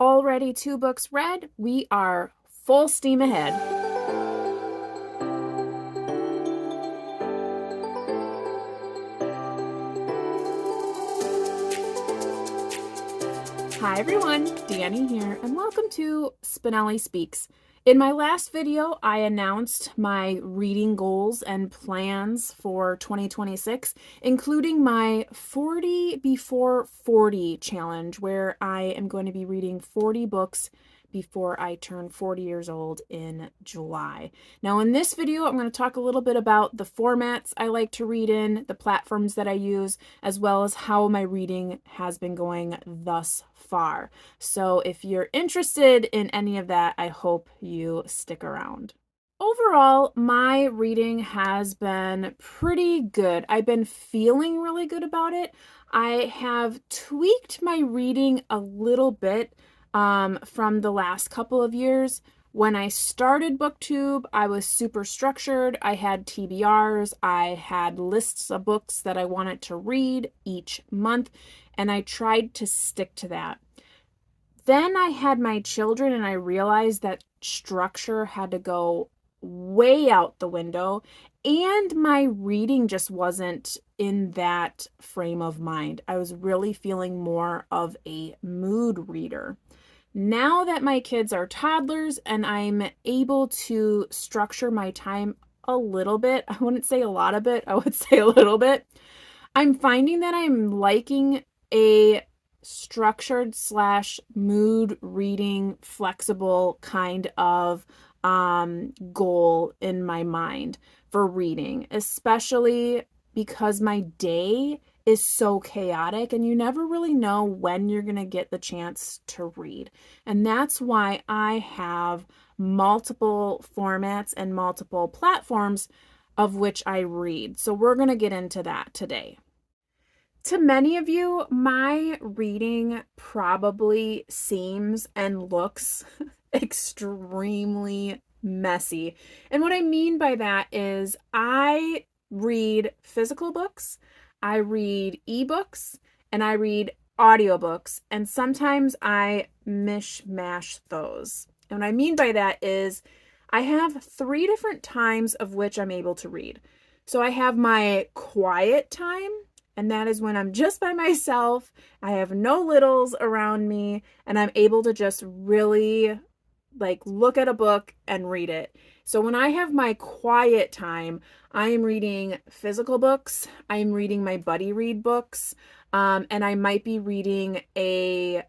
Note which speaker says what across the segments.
Speaker 1: Already 2 books read. We are full steam ahead. Hi everyone, Danny here, and welcome to Spinelli Speaks. In my last video, I announced my reading goals and plans for 2026, including my 40 before 40 challenge, where I am going to be reading 40 books before I turn 40 years old in July. Now in this video, I'm going to talk a little bit about the formats I like to read in, the platforms that I use, as well as how my reading has been going thus far. So if you're interested in any of that, I hope you stick around. Overall, my reading has been pretty good. I've been feeling really good about it. I have tweaked my reading a little bit from the last couple of years. When I started BookTube, I was super structured. I had TBRs. I had lists of books that I wanted to read each month, and I tried to stick to that. Then I had my children, and I realized that structure had to go way out the window, and my reading just wasn't in that frame of mind. I was really feeling more of a mood reader. Now that my kids are toddlers and I'm able to structure my time a little bit, I wouldn't say a lot of it, I would say a little bit, I'm finding that I'm liking a structured / mood reading, flexible kind of goal in my mind for reading, especially because my day is so chaotic and you never really know when you're going to get the chance to read. And that's why I have multiple formats and multiple platforms of which I read. So we're going to get into that today. To many of you, my reading probably seems and looks extremely messy. And what I mean by that is I read physical books, I read ebooks, and I read audiobooks, and sometimes I mishmash those. And what I mean by that is I have 3 different times of which I'm able to read. So I have my quiet time, and that is when I'm just by myself, I have no littles around me, and I'm able to just really look at a book and read it. So when I have my quiet time, I am reading physical books, I'm reading my buddy read books, and I might be reading a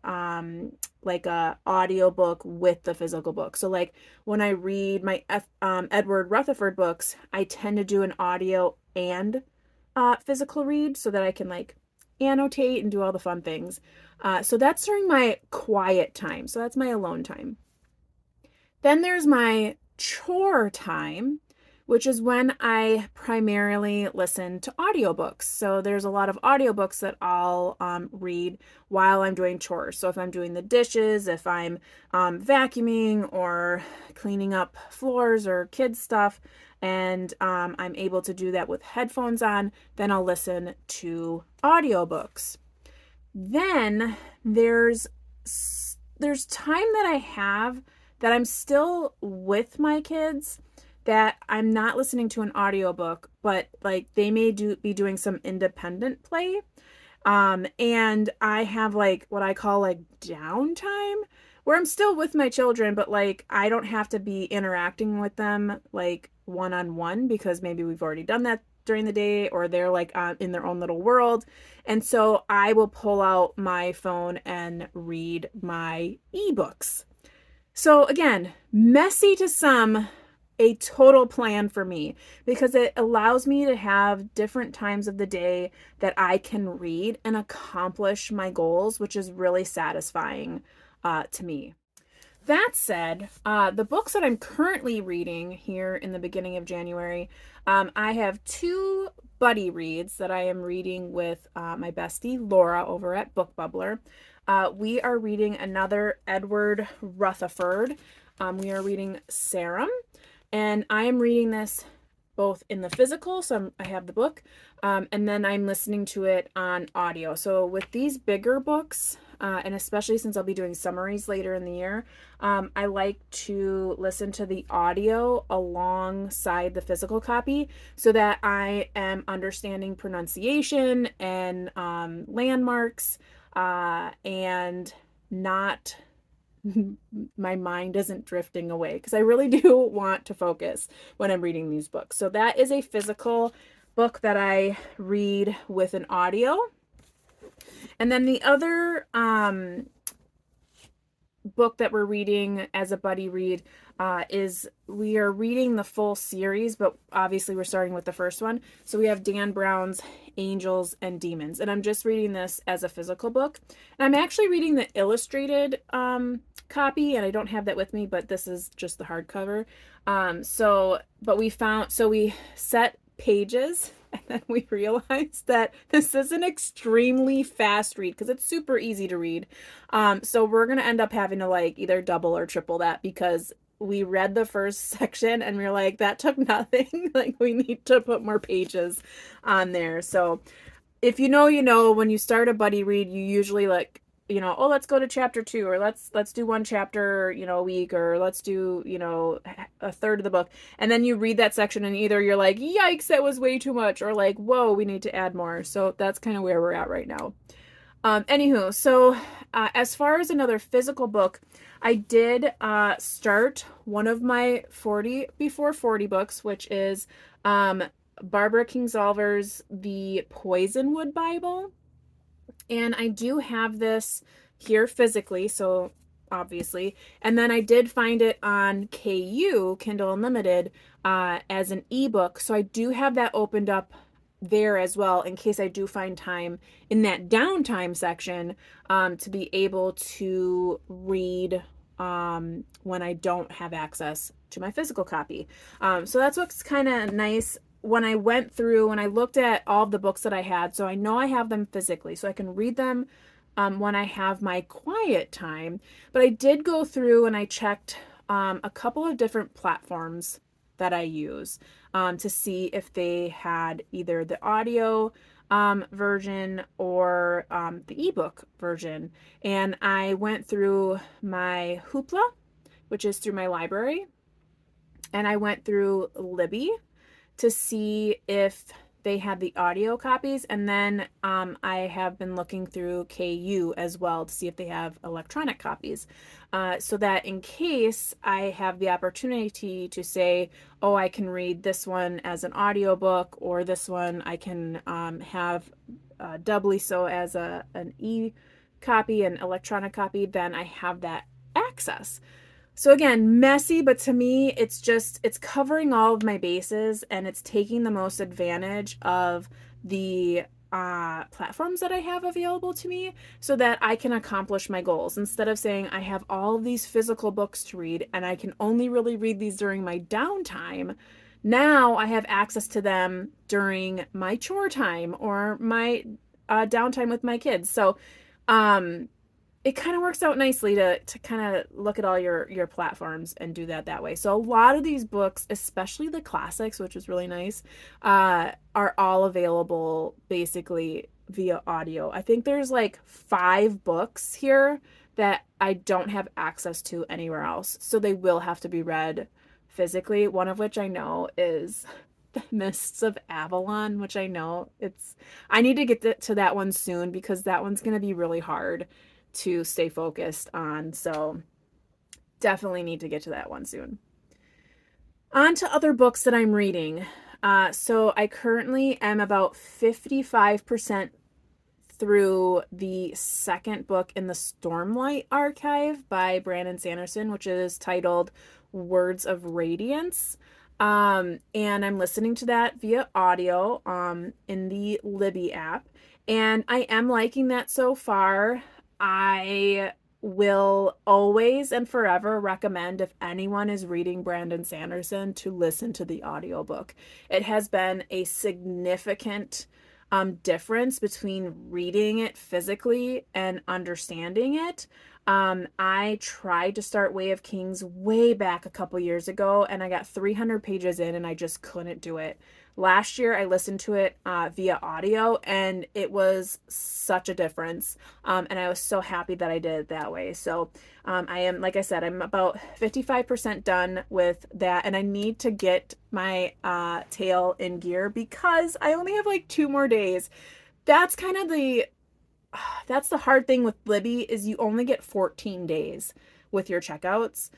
Speaker 1: audiobook with the physical book. So like when I read my Edward Rutherford books, I tend to do an audio and physical read so that I can annotate and do all the fun things. So that's during my quiet time. So that's my alone time. Then there's my chore time, which is when I primarily listen to audiobooks. So there's a lot of audiobooks that I'll read while I'm doing chores. So if I'm doing the dishes, if I'm vacuuming or cleaning up floors or kids stuff, and I'm able to do that with headphones on, then I'll listen to audiobooks. Then there's time that I have that I'm still with my kids that I'm not listening to an audiobook, but they may be doing some independent play. And I have what I call downtime where I'm still with my children, but I don't have to be interacting with them one-on-one because maybe we've already done that during the day or they're in their own little world. And so I will pull out my phone and read my ebooks. So again, messy to some, a total plan for me because it allows me to have different times of the day that I can read and accomplish my goals, which is really satisfying to me. That said, the books that I'm currently reading here in the beginning of January, I have 2 buddy reads that I am reading with my bestie Laura over at Book Bubbler. We are reading another Edward Rutherford. We are reading Serum, and I am reading this both in the physical, so I have the book, and then I'm listening to it on audio. So with these bigger books, and especially since I'll be doing summaries later in the year, I like to listen to the audio alongside the physical copy so that I am understanding pronunciation and landmarks, and not my mind isn't drifting away, because I really do want to focus when I'm reading these books. So that is a physical book that I read with an audio. And then the other book that we're reading as a buddy read is, we are reading the full series, but obviously we're starting with the first one. So we have Dan Brown's Angels and Demons, and I'm just reading this as a physical book. And I'm actually reading the illustrated copy, and I don't have that with me, but this is just the hardcover. So we set pages, and then we realized that this is an extremely fast read because it's super easy to read. So we're going to end up having to like either double or triple that, because we read the first section and we are like, that took nothing. Like, we need to put more pages on there. So if you know, when you start a buddy read, you usually like, oh, let's go to chapter 2, or let's do one chapter, a week, or let's do, a third of the book. And then you read that section and either you're like, yikes, that was way too much, or like, whoa, we need to add more. So that's kind of where we're at right now. Anywho, so as far as another physical book, I did start one of my 40 before 40 books, which is Barbara Kingsolver's The Poisonwood Bible. And I do have this here physically, so obviously. And then I did find it on KU, Kindle Unlimited, as an ebook. So I do have that opened up there as well, in case I do find time in that downtime section to be able to read when I don't have access to my physical copy. So that's what's kind of nice. When I looked at all of the books that I had, so I know I have them physically, so I can read them when I have my quiet time. But I did go through and I checked a couple of different platforms that I use to see if they had either the audio version or the ebook version. And I went through my Hoopla, which is through my library, and I went through Libby to see if they had the audio copies. And then I have been looking through KU as well to see if they have electronic copies, so that in case I have the opportunity to say, oh, I can read this one as an audiobook, or this one I can have doubly so as an e-copy, an electronic copy, then I have that access. So again, messy, but to me, it's covering all of my bases, and it's taking the most advantage of the platforms that I have available to me so that I can accomplish my goals. Instead of saying I have all of these physical books to read and I can only really read these during my downtime, now I have access to them during my chore time or my downtime with my kids. So, it kind of works out nicely to kind of look at all your platforms and do that way. So a lot of these books, especially the classics, which is really nice, are all available basically via audio. I think there's like 5 books here that I don't have access to anywhere else. So they will have to be read physically. One of which I know is The Mists of Avalon, which I need to get to that one soon, because that one's going to be really hard to stay focused on. So definitely need to get to that one soon. On to other books that I'm reading. So I currently am about 55% through the second book in the Stormlight Archive by Brandon Sanderson, which is titled Words of Radiance. And I'm listening to that via audio in the Libby app. And I am liking that so far. I will always and forever recommend, if anyone is reading Brandon Sanderson, to listen to the audiobook. It has been a significant difference between reading it physically and understanding it. I tried to start Way of Kings way back a couple years ago, and I got 300 pages in and I just couldn't do it. Last year, I listened to it via audio, and it was such a difference. And I was so happy that I did it that way. So I am, like I said, I'm about 55% done with that, and I need to get my tail in gear because I only have like 2 more days. That's kind of that's the hard thing with Libby is you only get 14 days with your checkouts.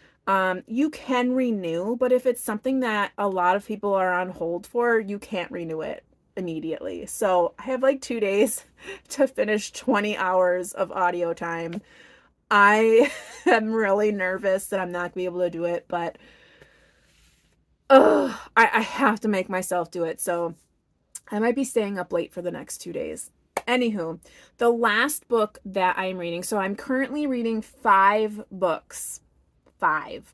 Speaker 1: You can renew, but if it's something that a lot of people are on hold for, you can't renew it immediately. So I have like 2 days to finish 20 hours of audio time. I am really nervous that I'm not gonna be able to do it, but I have to make myself do it. So I might be staying up late for the next 2 days. Anywho, the last book that I'm reading, so I'm currently reading 5 books. 5.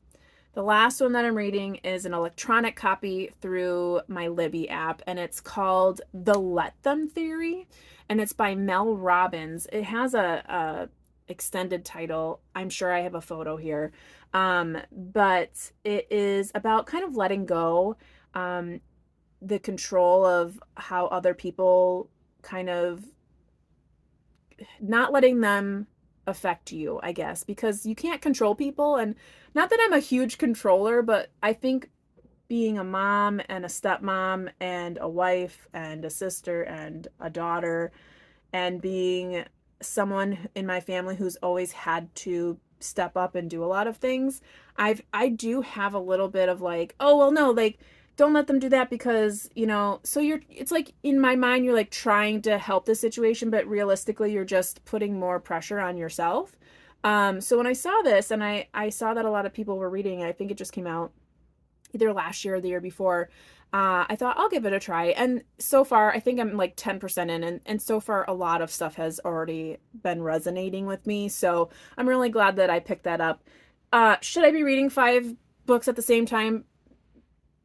Speaker 1: The last one that I'm reading is an electronic copy through my Libby app, and it's called The Let Them Theory, and it's by Mel Robbins. It has a extended title. I'm sure I have a photo here. But it is about kind of letting go, the control of how other people kind of not letting them affect you, I guess, because you can't control people. And not that I'm a huge controller, but I think being a mom and a stepmom and a wife and a sister and a daughter and being someone in my family who's always had to step up and do a lot of things, I do have a little bit of like, oh well no, like don't let them do that because, so it's like in my mind you're like trying to help the situation, but realistically you're just putting more pressure on yourself. So when I saw this and I saw that a lot of people were reading it, I think it just came out either last year or the year before. I thought I'll give it a try. And so far, I think I'm like 10% in. And so far, a lot of stuff has already been resonating with me. So I'm really glad that I picked that up. Should I be reading 5 books at the same time?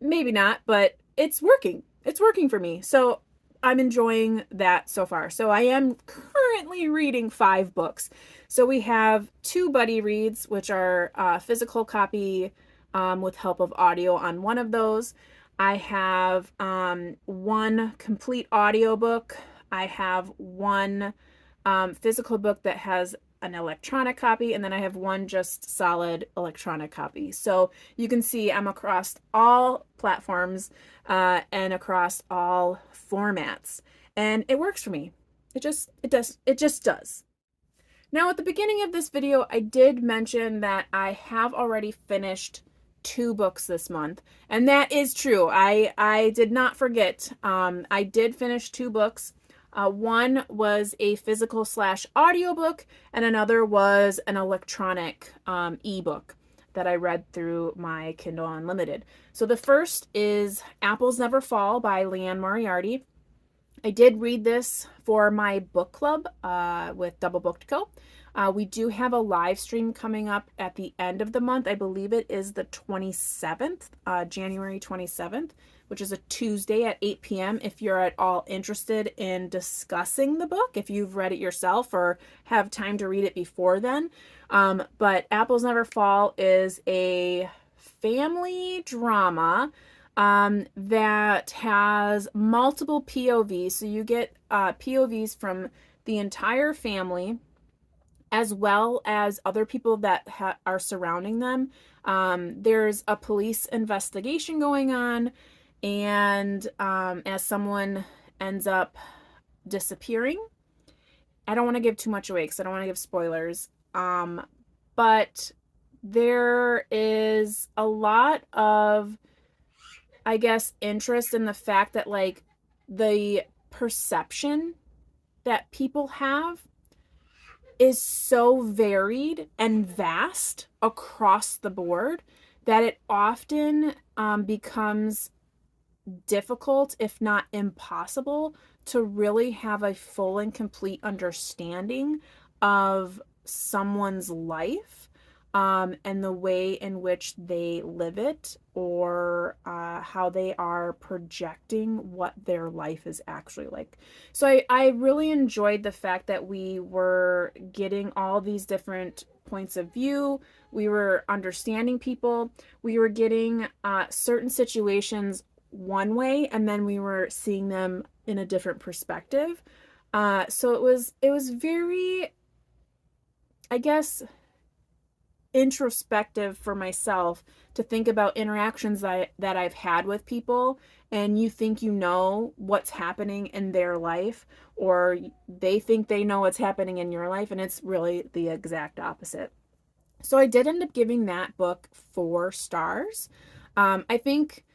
Speaker 1: Maybe not, but it's working. It's working for me. So I'm enjoying that so far. So I am currently reading 5 books. So we have 2 buddy reads, which are physical copy with help of audio on one of those. I have 1 complete audiobook. I have 1 physical book that has an electronic copy, and then I have 1 just solid electronic copy. So you can see I'm across all platforms and across all formats, and it works for me. It just does. Now, at the beginning of this video, I did mention that I have already finished 2 books this month, and that is true. I did not forget. I did finish 2 books. One was a physical / audiobook, and another was an electronic ebook that I read through my Kindle Unlimited. So the first is Apples Never Fall by Leanne Moriarty. I did read this for my book club with Double Booked Co. We do have a live stream coming up at the end of the month. I believe it is the 27th, January 27th, which is a Tuesday at 8 p.m. If you're at all interested in discussing the book, if you've read it yourself or have time to read it before then. But Apples Never Fall is a family drama that has multiple POVs. So you get POVs from the entire family as well as other people that are surrounding them. There's a police investigation going on, and as someone ends up disappearing. I don't want to give too much away because I don't want to give spoilers. But there is a lot of, I guess, interest in the fact that like the perception that people have is so varied and vast across the board that it often becomes difficult, if not impossible, to really have a full and complete understanding of someone's life and the way in which they live it, or how they are projecting what their life is actually like. So I really enjoyed the fact that we were getting all these different points of view. We were understanding people. We were getting certain situations one way, and then we were seeing them in a different perspective. So it was very, I guess, introspective for myself to think about interactions that I've had with people, and you think you know what's happening in their life, or they think they know what's happening in your life, and it's really the exact opposite. So I did end up giving that book 4 stars. I think,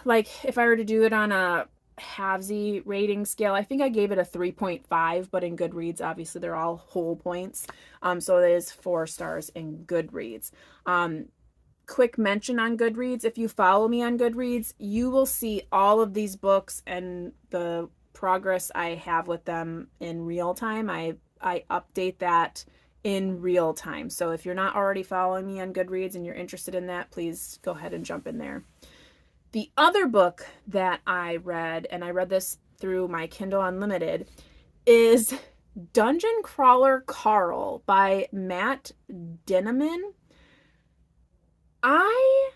Speaker 1: like, if I were to do it on a halvesy rating scale, I think I gave it a 3.5, but in Goodreads, obviously they're all whole points. So it is 4 stars in Goodreads. Quick mention on Goodreads, if you follow me on Goodreads, you will see all of these books and the progress I have with them in real time. I update that in real time. So if you're not already following me on Goodreads and you're interested in that, please go ahead and jump in there. The other book that I read, and I read this through my Kindle Unlimited, is Dungeon Crawler Carl by Matt Dinniman. I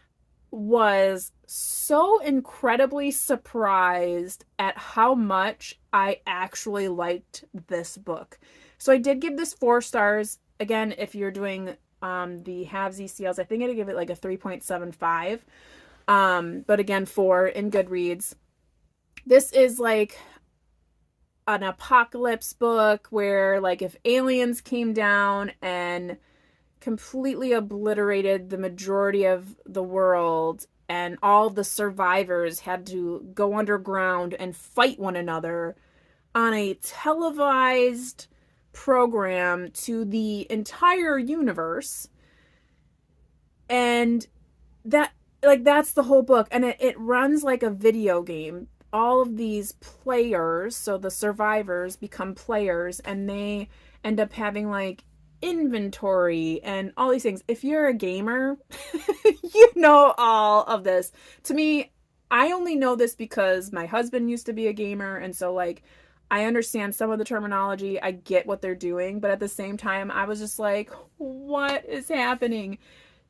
Speaker 1: was so incredibly surprised at how much I actually liked this book. So I did give this 4 stars. Again, if you're doing the halvesy scales, I think I'd give it like a 3.75. But again, 4 in Goodreads. This is like an apocalypse book where, like, if aliens came down and completely obliterated the majority of the world and all the survivors had to go underground and fight one another on a televised program to the entire universe. And that's the whole book, and it runs like a video game. All of these players, so the survivors become players, and they end up having like inventory and all these things. If you're a gamer, you know all of this. To me, I only know this because my husband used to be a gamer, and so, like, I understand some of the terminology. I get what they're doing, but at the same time, I was just like, what is happening?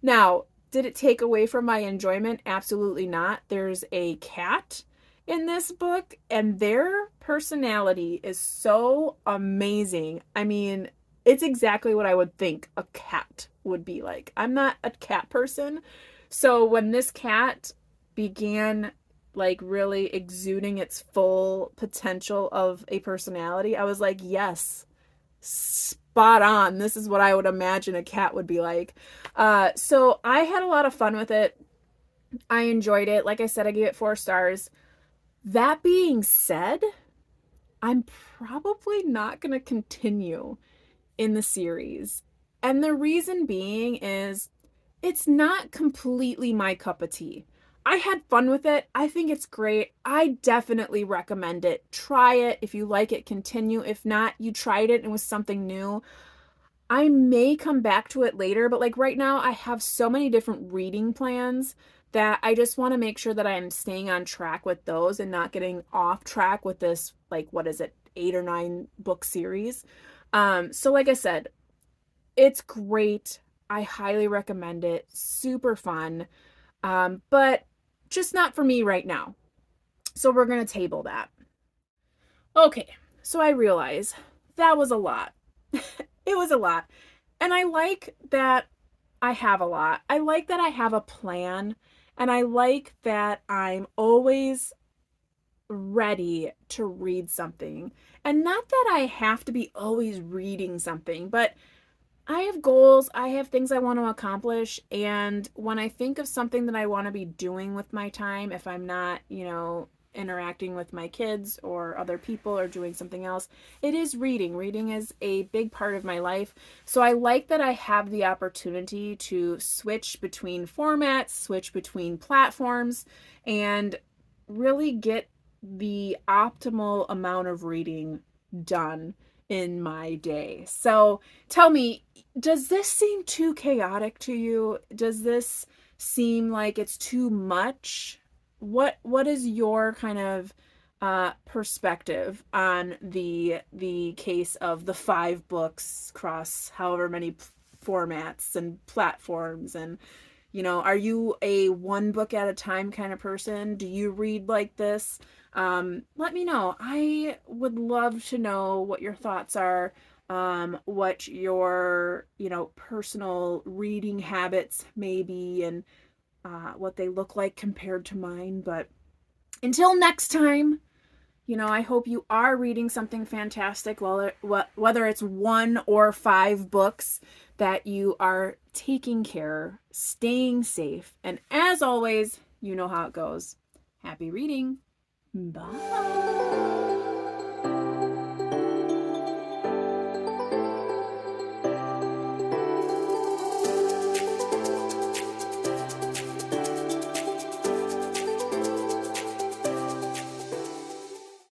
Speaker 1: Now, did it take away from my enjoyment? Absolutely not. There's a cat in this book, and their personality is so amazing. I mean, it's exactly what I would think a cat would be like. I'm not a cat person. So when this cat began, like, really exuding its full potential of a personality, I was like, yes, spot on. This is what I would imagine a cat would be like. So I had a lot of fun with it. I enjoyed it. Like I said, I gave it 4 stars. That being said, I'm probably not going to continue in the series. And the reason being is it's not completely my cup of tea. I had fun with it. I think it's great. I definitely recommend it. Try it. If you like it, continue. If not, you tried it and it was something new, I may come back to it later, but like right now I have so many different reading plans that I just want to make sure that I'm staying on track with those and not getting off track with this, like, what is it, 8 or 9 book series. So like I said, it's great. I highly recommend it. Super fun. But just not for me right now. So we're going to table that. Okay, so I realize that was a lot. It was a lot. And I like that I have a lot. I like that I have a plan. And I like that I'm always ready to read something. And not that I have to be always reading something, but I have goals, I have things I want to accomplish, and when I think of something that I want to be doing with my time, if I'm not, interacting with my kids or other people or doing something else, it is reading. Reading is a big part of my life. So I like that I have the opportunity to switch between formats, switch between platforms, and really get the optimal amount of reading done in my day. So tell me, does this seem too chaotic to you? Does this seem like it's too much? What is your kind of perspective on the case of the 5 books across however many formats and platforms? And are you a one book at a time kind of person? Do you read like this? Let me know. I would love to know what your thoughts are, what your, personal reading habits may be, and what they look like compared to mine. But until next time, I hope you are reading something fantastic, whether it's 1 or 5 books, that you are taking care, staying safe, and as always, you know how it goes. Happy reading. Bye.